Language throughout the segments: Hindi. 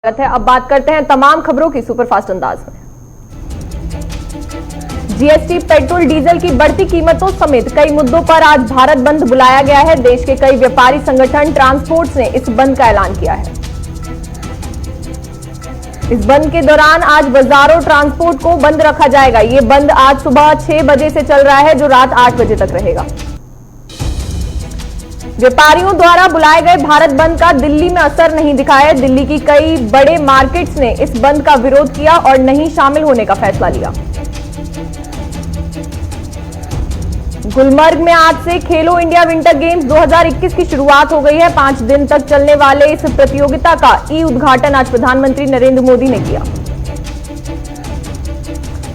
है। अब बात करते हैं तमाम खबरों की सुपरफास्ट अंदाज में। जीएसटी, पेट्रोल डीजल की बढ़ती कीमतों समेत कई मुद्दों पर आज भारत बंद बुलाया गया है। देश के कई व्यापारी संगठन ट्रांसपोर्ट्स ने इस बंद का ऐलान किया है। इस बंद के दौरान आज बाजारों ट्रांसपोर्ट को बंद रखा जाएगा। ये बंद आज सुबह 6 बजे से चल रहा है, जो रात 8 बजे तक रहेगा। व्यापारियों द्वारा बुलाए गए भारत बंद का दिल्ली में असर नहीं दिखा है। दिल्ली की कई बड़े मार्केट्स ने इस बंद का विरोध किया और नहीं शामिल होने का फैसला लिया। गुलमर्ग में आज से खेलो इंडिया विंटर गेम्स 2021 की शुरुआत हो गई है। 5 दिन तक चलने वाले इस प्रतियोगिता का उद्घाटन आज प्रधानमंत्री नरेंद्र मोदी ने किया।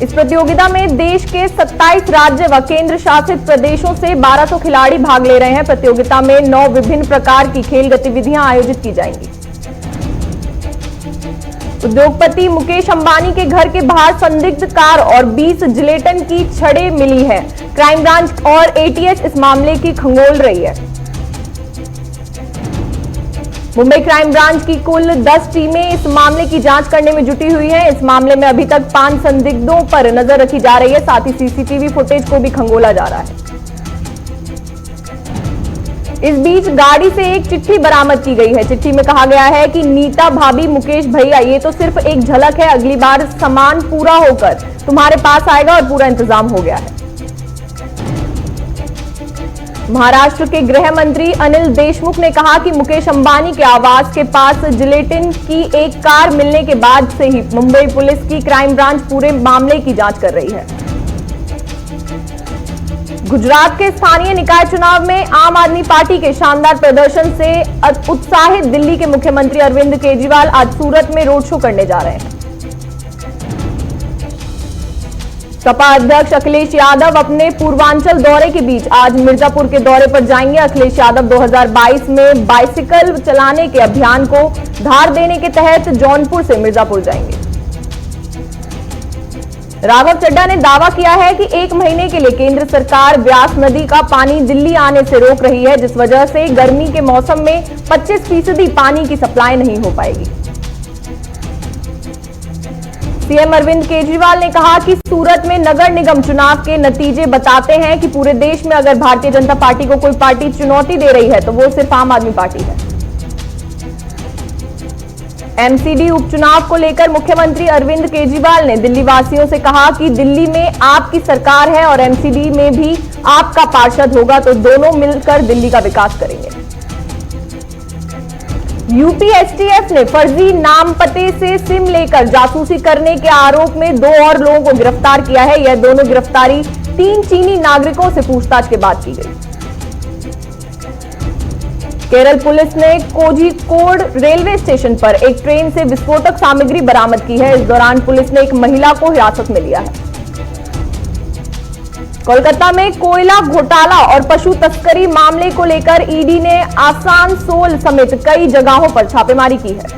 इस प्रतियोगिता में देश के 27 राज्य व केंद्र शासित प्रदेशों से 1200 खिलाड़ी भाग ले रहे हैं। प्रतियोगिता में 9 विभिन्न प्रकार की खेल गतिविधियां आयोजित की जाएंगी। उद्योगपति मुकेश अंबानी के घर के बाहर संदिग्ध कार और 20 जिलेटिन की छड़ें मिली है। क्राइम ब्रांच और एटीएस इस मामले की खंगोल रही है। मुंबई क्राइम ब्रांच की कुल 10 टीमें इस मामले की जांच करने में जुटी हुई हैं। इस मामले में अभी तक 5 संदिग्धों पर नजर रखी जा रही है। साथ ही सीसीटीवी फुटेज को भी खंगोला जा रहा है। इस बीच गाड़ी से एक चिट्ठी बरामद की गई है। चिट्ठी में कहा गया है कि नीता भाभी, मुकेश भैया, ये तो सिर्फ एक झलक है, अगली बार सामान पूरा होकर तुम्हारे पास आएगा और पूरा इंतजाम हो गया है। महाराष्ट्र के गृह मंत्री अनिल देशमुख ने कहा कि मुकेश अंबानी के आवास के पास जिलेटिन की एक कार मिलने के बाद से ही मुंबई पुलिस की क्राइम ब्रांच पूरे मामले की जांच कर रही है। गुजरात के स्थानीय निकाय चुनाव में आम आदमी पार्टी के शानदार प्रदर्शन से उत्साहित दिल्ली के मुख्यमंत्री अरविंद केजरीवाल आज सूरत में रोड शो करने जा रहे हैं। सपा अध्यक्ष अखिलेश यादव अपने पूर्वांचल दौरे के बीच आज मिर्जापुर के दौरे पर जाएंगे। अखिलेश यादव 2022 में बाइसिकल चलाने के अभियान को धार देने के तहत जौनपुर से मिर्जापुर जाएंगे। राघव चड्ढा ने दावा किया है कि 1 महीने के लिए केंद्र सरकार व्यास नदी का पानी दिल्ली आने से रोक रही है, जिस वजह से गर्मी के मौसम में 25% पानी की सप्लाई नहीं हो पाएगी। सीएम अरविंद केजरीवाल ने कहा कि सूरत में नगर निगम चुनाव के नतीजे बताते हैं कि पूरे देश में अगर भारतीय जनता पार्टी को कोई पार्टी चुनौती दे रही है तो वो सिर्फ आम आदमी पार्टी है। एमसीडी उपचुनाव को लेकर मुख्यमंत्री अरविंद केजरीवाल ने दिल्ली वासियों से कहा कि दिल्ली में आपकी सरकार है और एमसीडी में भी आपका पार्षद होगा, तो दोनों मिलकर दिल्ली का विकास करेंगे। यूपी एसटीएफ ने फर्जी नाम पते से सिम लेकर जासूसी करने के आरोप में 2 और लोगों को गिरफ्तार किया है। यह दोनों गिरफ्तारी 3 चीनी नागरिकों से पूछताछ के बाद की गई। केरल पुलिस ने कोझिकोड रेलवे स्टेशन पर एक ट्रेन से विस्फोटक सामग्री बरामद की है। इस दौरान पुलिस ने एक महिला को हिरासत में लिया है। कोलकाता में कोयला घोटाला और पशु तस्करी मामले को लेकर ईडी ने आसनसोल समेत कई जगहों पर छापेमारी की है।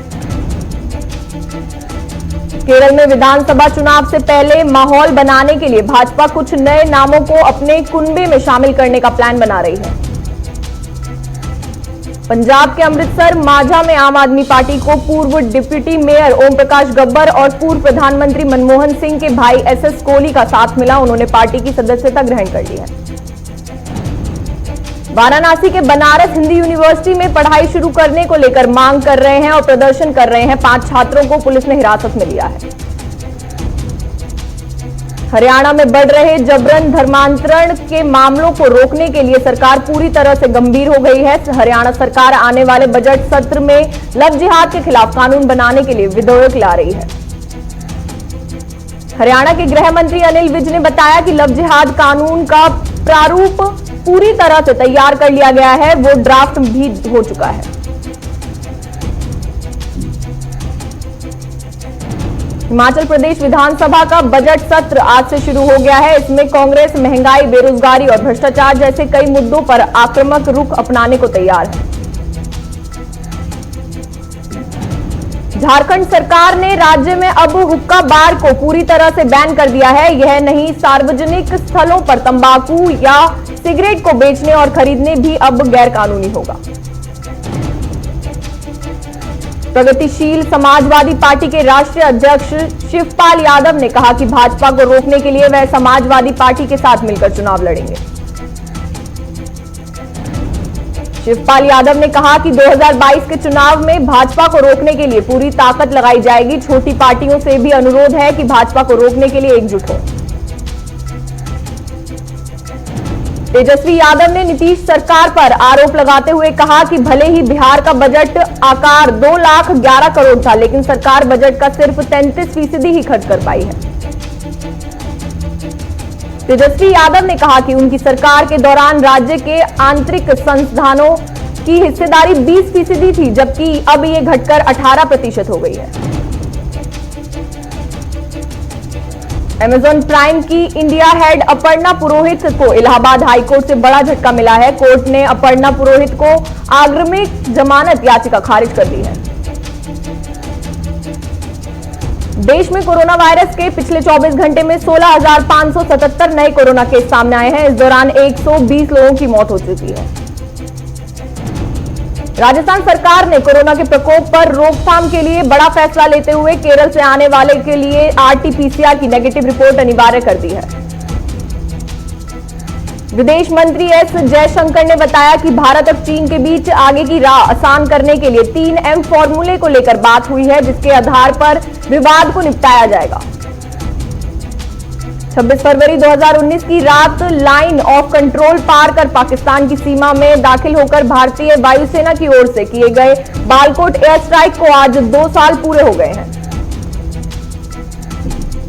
केरल में विधानसभा चुनाव से पहले माहौल बनाने के लिए भाजपा कुछ नए नामों को अपने कुनबे में शामिल करने का प्लान बना रही है। पंजाब के अमृतसर माझा में आम आदमी पार्टी को पूर्व डिप्टी मेयर ओम प्रकाश गब्बर और पूर्व प्रधानमंत्री मनमोहन सिंह के भाई एसएस कोहली का साथ मिला। उन्होंने पार्टी की सदस्यता ग्रहण कर ली है। वाराणसी के बनारस हिंदी यूनिवर्सिटी में पढ़ाई शुरू करने को लेकर मांग कर रहे हैं और प्रदर्शन कर रहे हैं 5 छात्रों को पुलिस ने हिरासत में लिया है। हरियाणा में बढ़ रहे जबरन धर्मांतरण के मामलों को रोकने के लिए सरकार पूरी तरह से गंभीर हो गई है। हरियाणा सरकार आने वाले बजट सत्र में लव जिहाद के खिलाफ कानून बनाने के लिए विधेयक ला रही है। हरियाणा के गृह मंत्री अनिल विज ने बताया कि लव जिहाद कानून का प्रारूप पूरी तरह से तैयार कर लिया गया है, वो ड्राफ्ट भी हो चुका है। हिमाचल प्रदेश विधानसभा का बजट सत्र आज से शुरू हो गया है। इसमें कांग्रेस महंगाई, बेरोजगारी और भ्रष्टाचार जैसे कई मुद्दों पर आक्रामक रुख अपनाने को तैयार है। झारखंड सरकार ने राज्य में अब हुक्का बार को पूरी तरह से बैन कर दिया है। यह नहीं, सार्वजनिक स्थलों पर तंबाकू या सिगरेट को बेचने और खरीदने भी अब गैर कानूनी होगा। प्रगतिशील समाजवादी पार्टी के राष्ट्रीय अध्यक्ष शिवपाल यादव ने कहा कि भाजपा को रोकने के लिए वह समाजवादी पार्टी के साथ मिलकर चुनाव लड़ेंगे। शिवपाल यादव ने कहा कि 2022 के चुनाव में भाजपा को रोकने के लिए पूरी ताकत लगाई जाएगी। छोटी पार्टियों से भी अनुरोध है कि भाजपा को रोकने के लिए एकजुट हो। तेजस्वी यादव ने नीतीश सरकार पर आरोप लगाते हुए कहा कि भले ही बिहार का बजट आकार 2,11 करोड़ था, लेकिन सरकार बजट का सिर्फ 33% ही खर्च कर पाई है। तेजस्वी यादव ने कहा कि उनकी सरकार के दौरान राज्य के आंतरिक संसाधनों की हिस्सेदारी 20% थी, जबकि अब ये घटकर 18% हो गई है। अमेजॉन प्राइम की इंडिया हेड अपर्णा पुरोहित को इलाहाबाद हाईकोर्ट से बड़ा झटका मिला है। कोर्ट ने अपर्णा पुरोहित को आगमनिक जमानत याचिका खारिज कर दी है। देश में कोरोना वायरस के पिछले 24 घंटे में 16,577 नए कोरोना केस सामने आए हैं। इस दौरान 120 लोगों की मौत हो चुकी है। राजस्थान सरकार ने कोरोना के प्रकोप पर रोकथाम के लिए बड़ा फैसला लेते हुए केरल से आने वाले के लिए आरटी-पीसीआर की नेगेटिव रिपोर्ट अनिवार्य कर दी है। विदेश मंत्री एस जयशंकर ने बताया कि भारत और चीन के बीच आगे की राह आसान करने के लिए 3M फॉर्मूले को लेकर बात हुई है, जिसके आधार पर विवाद को निपटाया जाएगा। 26 फरवरी 2019 की रात लाइन ऑफ कंट्रोल पार कर पाकिस्तान की सीमा में दाखिल होकर भारतीय वायुसेना की ओर से किए गए बालाकोट एयर स्ट्राइक को आज 2 साल पूरे हो गए हैं।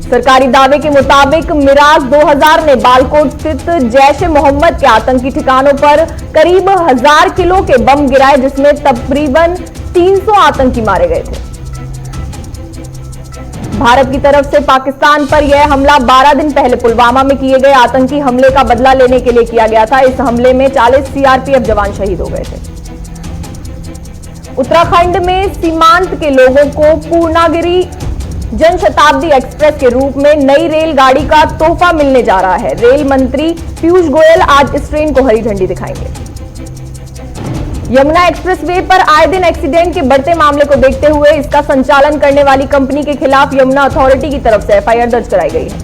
सरकारी दावे के मुताबिक मिराज 2000 ने बालाकोट स्थित जैश-ए-मोहम्मद के आतंकी ठिकानों पर करीब 1000 किलो के बम गिराए, जिसमें तकरीबन 300 आतंकी मारे गए थे। भारत की तरफ से पाकिस्तान पर यह हमला 12 दिन पहले पुलवामा में किए गए आतंकी हमले का बदला लेने के लिए किया गया था। इस हमले में 40 सीआरपीएफ जवान शहीद हो गए थे। उत्तराखंड में सीमांत के लोगों को पूर्णागिरि जनशताब्दी एक्सप्रेस के रूप में नई रेलगाड़ी का तोहफा मिलने जा रहा है। रेल मंत्री पीयूष गोयल आज इस ट्रेन को हरी झंडी दिखाएंगे। यमुना एक्सप्रेसवे पर आए दिन एक्सीडेंट के बढ़ते मामले को देखते हुए इसका संचालन करने वाली कंपनी के खिलाफ यमुना अथॉरिटी की तरफ से एफआईआर दर्ज कराई गई है।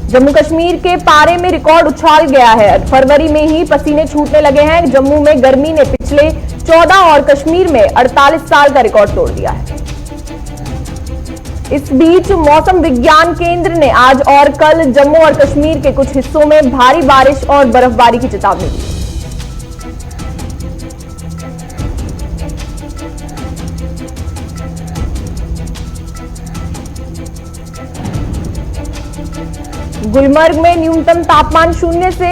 जम्मू कश्मीर के पारे में रिकॉर्ड उछाल गया है। फरवरी में ही पसीने छूटने लगे हैं। जम्मू में गर्मी ने पिछले 14 और कश्मीर में 48 साल का रिकॉर्ड तोड़ दिया है। इस बीच मौसम विज्ञान केंद्र ने आज और कल जम्मू और कश्मीर के कुछ हिस्सों में भारी बारिश और बर्फबारी की चेतावनी दी। गुलमर्ग में न्यूनतम तापमान 0 से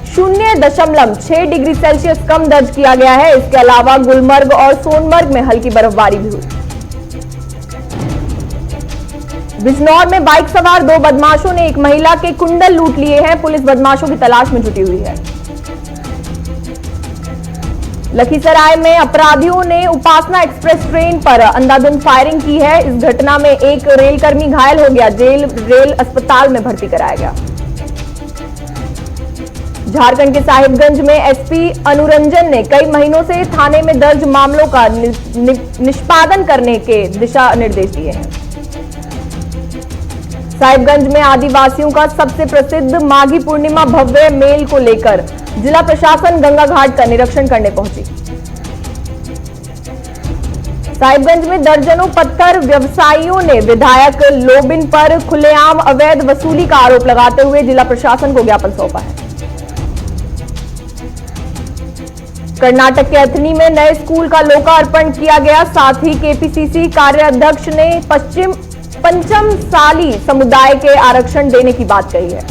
0.6 डिग्री सेल्सियस कम दर्ज किया गया है। इसके अलावा गुलमर्ग और सोनमर्ग में हल्की बर्फबारी भी हुई। बिजनौर में बाइक सवार 2 बदमाशों ने एक महिला के कुंडल लूट लिए हैं। पुलिस बदमाशों की तलाश में जुटी हुई है। लखीसराय में अपराधियों ने उपासना एक्सप्रेस ट्रेन पर अंधाधुंध फायरिंग की है। इस घटना में एक रेलकर्मी घायल हो गया। रेल अस्पताल में भर्ती कराया गया। झारखंड के साहिबगंज में एसपी अनुरंजन ने कई महीनों से थाने में दर्ज मामलों का निष्पादन करने के दिशा निर्देश दिए हैं। साहिबगंज में आदिवासियों का सबसे प्रसिद्ध माघी पूर्णिमा भव्य मेल को लेकर जिला प्रशासन गंगा घाट का निरीक्षण करने पहुंची। साहिबगंज में दर्जनों पत्थर व्यवसायियों ने विधायक लोबिन पर खुलेआम अवैध वसूली का आरोप लगाते हुए जिला प्रशासन को ज्ञापन सौंपा है। कर्नाटक के अथनी में नए स्कूल का लोकार्पण किया गया। साथ ही केपीसीसी कार्याध्यक्ष ने पंचमसाली समुदाय के आरक्षण देने की बात कही है।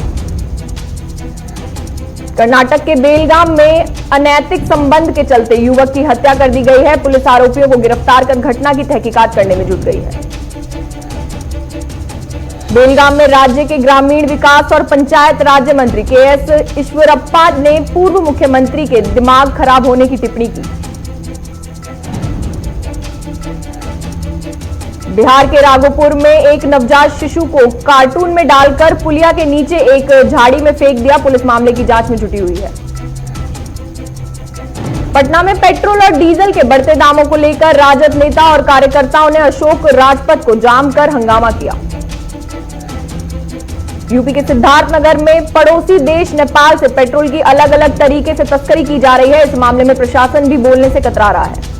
कर्नाटक के बेलगाम में अनैतिक संबंध के चलते युवक की हत्या कर दी गई है। पुलिस आरोपियों को गिरफ्तार कर घटना की तहकीकात करने में जुट गई है। बेलगाम में राज्य के ग्रामीण विकास और पंचायत राज्य मंत्री केएस ईश्वरप्पा ने पूर्व मुख्यमंत्री के दिमाग खराब होने की टिप्पणी की। बिहार के राघोपुर में एक नवजात शिशु को कार्टून में डालकर पुलिया के नीचे एक झाड़ी में फेंक दिया। पुलिस मामले की जांच में जुटी हुई है। पटना में पेट्रोल और डीजल के बढ़ते दामों को लेकर राजद नेता और कार्यकर्ताओं ने अशोक राजपथ को जाम कर हंगामा किया। यूपी के सिद्धार्थनगर में पड़ोसी देश नेपाल से पेट्रोल की अलग अलग तरीके से तस्करी की जा रही है। इस मामले में प्रशासन भी बोलने से कतरा रहा है।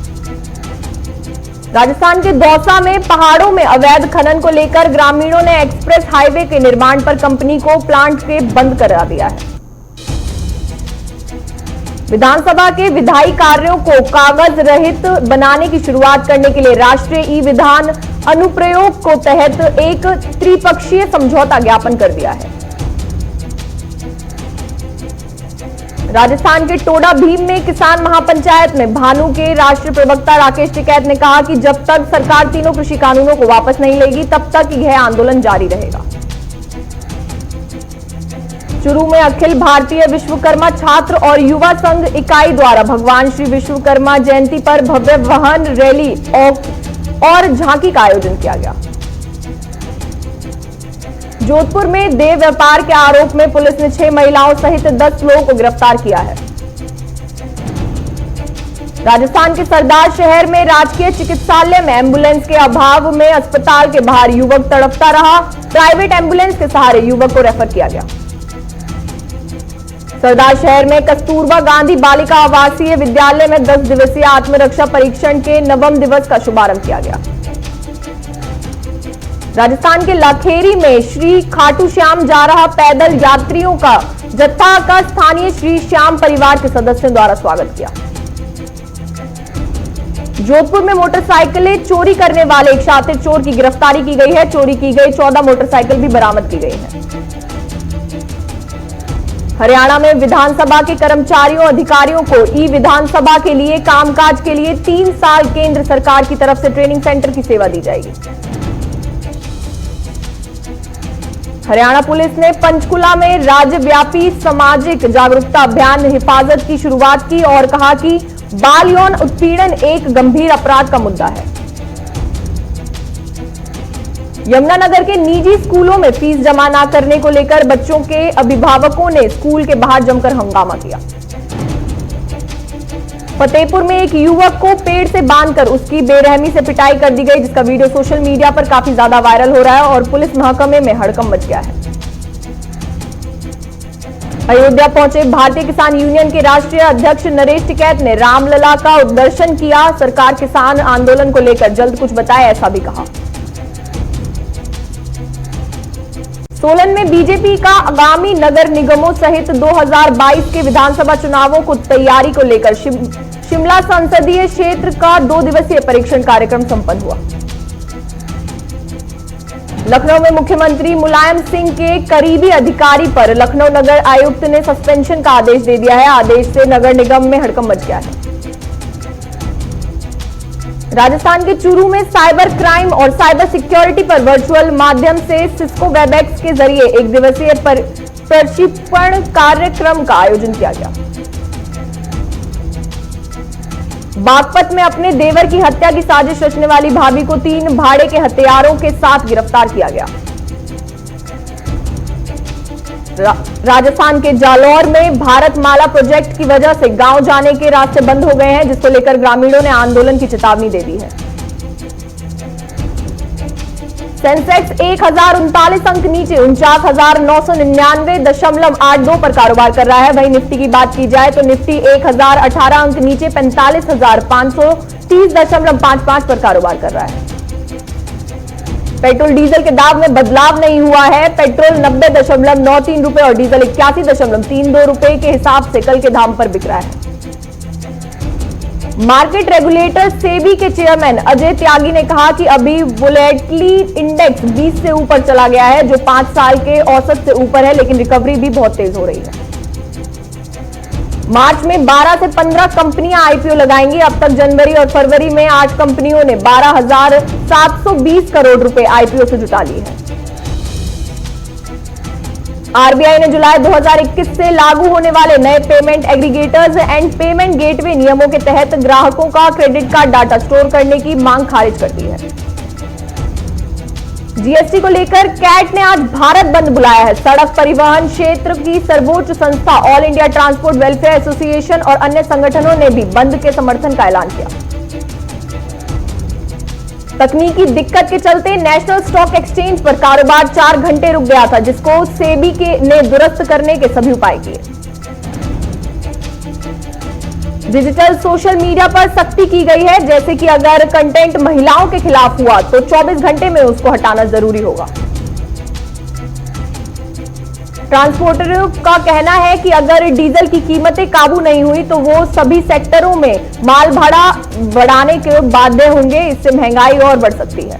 राजस्थान के दौसा में पहाड़ों में अवैध खनन को लेकर ग्रामीणों ने एक्सप्रेस हाईवे के निर्माण पर कंपनी को प्लांट के बंद करा दिया है। विधानसभा के विधायी कार्यों को कागज रहित बनाने की शुरुआत करने के लिए राष्ट्रीय ई विधान अनुप्रयोग को तहत एक त्रिपक्षीय समझौता ज्ञापन कर दिया है। राजस्थान के टोडा भीम में किसान महापंचायत में भानु के राष्ट्रीय प्रवक्ता राकेश टिकैत ने कहा कि जब तक सरकार तीनों कृषि कानूनों को वापस नहीं लेगी तब तक यह आंदोलन जारी रहेगा। चूरू में अखिल भारतीय विश्वकर्मा छात्र और युवा संघ इकाई द्वारा भगवान श्री विश्वकर्मा जयंती पर भव्य वाहन रैली और झांकी का आयोजन किया गया। जोधपुर में देह व्यापार के आरोप में पुलिस ने 6 महिलाओं सहित 10 लोगों को गिरफ्तार किया है। राजस्थान के सरदार शहर में राजकीय चिकित्सालय में एम्बुलेंस के अभाव में अस्पताल के बाहर युवक तड़पता रहा। प्राइवेट एम्बुलेंस के सहारे युवक को रेफर किया गया। सरदार शहर में कस्तूरबा गांधी बालिका आवासीय विद्यालय में 10 दिवसीय आत्मरक्षा परीक्षण के 9वें दिवस का शुभारंभ किया गया। राजस्थान के लाखेरी में श्री खाटू श्याम जा रहा पैदल यात्रियों का जत्था का स्थानीय श्री श्याम परिवार के सदस्यों द्वारा स्वागत किया। जोधपुर में मोटरसाइकिलें चोरी करने वाले एक शातिर चोर की गिरफ्तारी की गई है। चोरी की गई 14 मोटरसाइकिल भी बरामद की गई है। हरियाणा में विधानसभा के कर्मचारियों अधिकारियों को ई विधानसभा के लिए कामकाज के लिए 3 साल केंद्र सरकार की तरफ से ट्रेनिंग सेंटर की सेवा दी जाएगी। हरियाणा पुलिस ने पंचकुला में राज्यव्यापी सामाजिक जागरूकता अभियान हिफाजत की शुरुआत की और कहा कि बाल यौन उत्पीड़न एक गंभीर अपराध का मुद्दा है। यमुनानगर के निजी स्कूलों में फीस जमा न करने को लेकर बच्चों के अभिभावकों ने स्कूल के बाहर जमकर हंगामा किया। फतेहपुर में एक युवक को पेड़ से बांधकर उसकी बेरहमी से पिटाई कर दी गई, जिसका वीडियो सोशल मीडिया पर काफी ज्यादा वायरल हो रहा है और पुलिस महकमे में हड़कंप मच गया है। अयोध्या पहुंचे भारतीय किसान यूनियन के राष्ट्रीय अध्यक्ष नरेश टिकैत ने रामलला का दर्शन किया। सरकार किसान आंदोलन को लेकर जल्द कुछ बताए, ऐसा भी कहा। सोलन में बीजेपी का आगामी नगर निगमों सहित 2022 के विधानसभा चुनावों को तैयारी को लेकर शिमला संसदीय क्षेत्र का 2 दिवसीय परीक्षण कार्यक्रम संपन्न हुआ। लखनऊ में मुख्यमंत्री मुलायम सिंह के करीबी अधिकारी पर लखनऊ नगर आयुक्त ने सस्पेंशन का आदेश दे दिया है। आदेश से नगर निगम में हड़कंप मच गया है। राजस्थान के चूरू में साइबर क्राइम और साइबर सिक्योरिटी पर वर्चुअल माध्यम से सिस्को वेबएक्स के जरिए 1 दिवसीय प्रशिक्षण कार्यक्रम का आयोजन किया गया। बागपत में अपने देवर की हत्या की साजिश रचने वाली भाभी को 3 भाड़े के हथियारों के साथ गिरफ्तार किया गया। राजस्थान के जालौर में भारत माला प्रोजेक्ट की वजह से गांव जाने के रास्ते बंद हो गए हैं, जिसको लेकर ग्रामीणों ने आंदोलन की चेतावनी दे दी है। सेंसेक्स 1039 अंक नीचे 49,999.82 पर कारोबार कर रहा है। वहीं निफ्टी की बात की जाए तो निफ्टी 1018 अंक नीचे 45,530.55 पर कारोबार कर रहा है। पेट्रोल डीजल के दाम में बदलाव नहीं हुआ है। पेट्रोल 90.93 रुपए और डीजल 81.32 रुपए के हिसाब से कल के दाम पर बिक रहा है। मार्केट रेगुलेटर सेबी के चेयरमैन अजय त्यागी ने कहा कि अभी वोलेटिलिटी इंडेक्स 20 से ऊपर चला गया है, जो 5 साल के औसत से ऊपर है, लेकिन रिकवरी भी बहुत तेज हो रही है। मार्च में 12 से 15 कंपनियां आईपीओ लगाएंगी। अब तक जनवरी और फरवरी में 8 कंपनियों ने 12,720 करोड़ रुपए आईपीओ से जुटा लिए हैं। आरबीआई ने जुलाई 2021 से लागू होने वाले नए payment aggregators and payment gateway नियमों के तहत ग्राहकों का क्रेडिट कार्ड डाटा स्टोर करने की मांग खारिज कर दी है। जीएसटी को लेकर कैट ने आज भारत बंद बुलाया है। सड़क परिवहन क्षेत्र की सर्वोच्च संस्था all India transport welfare association और अन्य संगठनों ने भी बंद के समर्थन का ऐलान किया। तकनीकी दिक्कत के चलते नेशनल स्टॉक एक्सचेंज पर कारोबार 4 घंटे रुक गया था, जिसको सेबी ने दुरुस्त करने के सभी उपाय किए। डिजिटल सोशल मीडिया पर सख्ती की गई है, जैसे कि अगर कंटेंट महिलाओं के खिलाफ हुआ तो 24 घंटे में उसको हटाना जरूरी होगा। ट्रांसपोर्टरों का कहना है कि अगर डीजल की कीमतें काबू नहीं हुई तो वो सभी सेक्टरों में माल भाड़ा बढ़ाने के बाध्य होंगे। इससे महंगाई और बढ़ सकती है।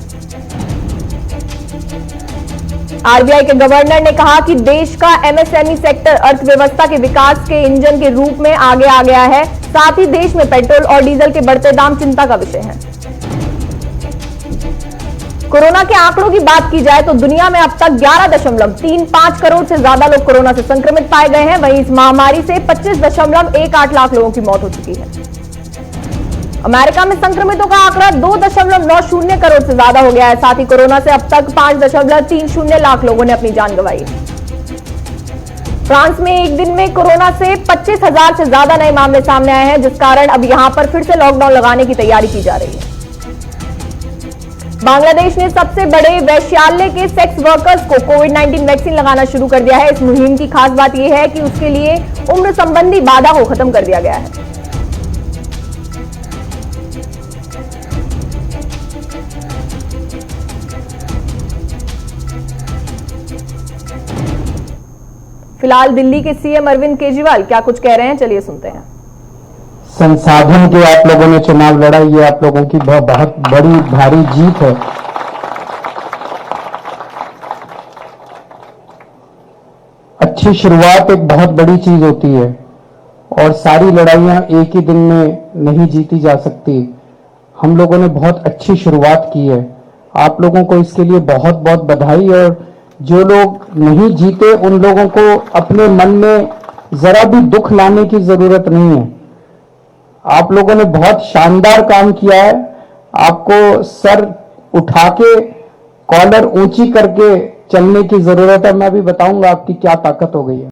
आरबीआई के गवर्नर ने कहा कि देश का एमएसएमई सेक्टर अर्थव्यवस्था के विकास के इंजन के रूप में आगे आ गया है। साथ ही देश में पेट्रोल और डीजल के बढ़ते दाम चिंता का विषय है। कोरोना के आंकड़ों की बात की जाए तो दुनिया में अब तक 11.35 करोड़ से ज्यादा लोग कोरोना से संक्रमित पाए गए हैं। वहीं इस महामारी से 25.18 लाख लोगों की मौत हो चुकी है। अमेरिका में संक्रमितों का आंकड़ा 2.90 करोड़ से ज्यादा हो गया है। साथ ही कोरोना से अब तक 5.30 लाख लोगों ने अपनी जान गंवाई। फ्रांस में एक दिन में कोरोना से 25,000 से ज्यादा नए मामले सामने आए हैं, जिस कारण अब यहां पर फिर से लॉकडाउन लगाने की तैयारी की जा रही है। बांग्लादेश ने सबसे बड़े वेश्यालय के सेक्स वर्कर्स को कोविड-19 वैक्सीन लगाना शुरू कर दिया है। इस मुहिम की खास बात यह है कि उसके लिए उम्र संबंधी बाधा को खत्म कर दिया गया है। फिलहाल दिल्ली के सीएम अरविंद केजरीवाल क्या कुछ कह रहे हैं, चलिए सुनते हैं। संसाधन के आप लोगों ने चुनाव लड़ा, ये आप लोगों की बहुत बड़ी भारी जीत है। अच्छी शुरुआत एक बहुत बड़ी चीज होती है और सारी लड़ाइयां एक ही दिन में नहीं जीती जा सकती। हम लोगों ने बहुत अच्छी शुरुआत की है। आप लोगों को इसके लिए बहुत बहुत बधाई। और जो लोग नहीं जीते उन लोगों को अपने मन में जरा भी दुख लाने की जरूरत नहीं है। आप लोगों ने बहुत शानदार काम किया है। आपको सर उठा के कॉलर ऊंची करके चलने की जरूरत है। मैं भी बताऊंगा आपकी क्या ताकत हो गई है।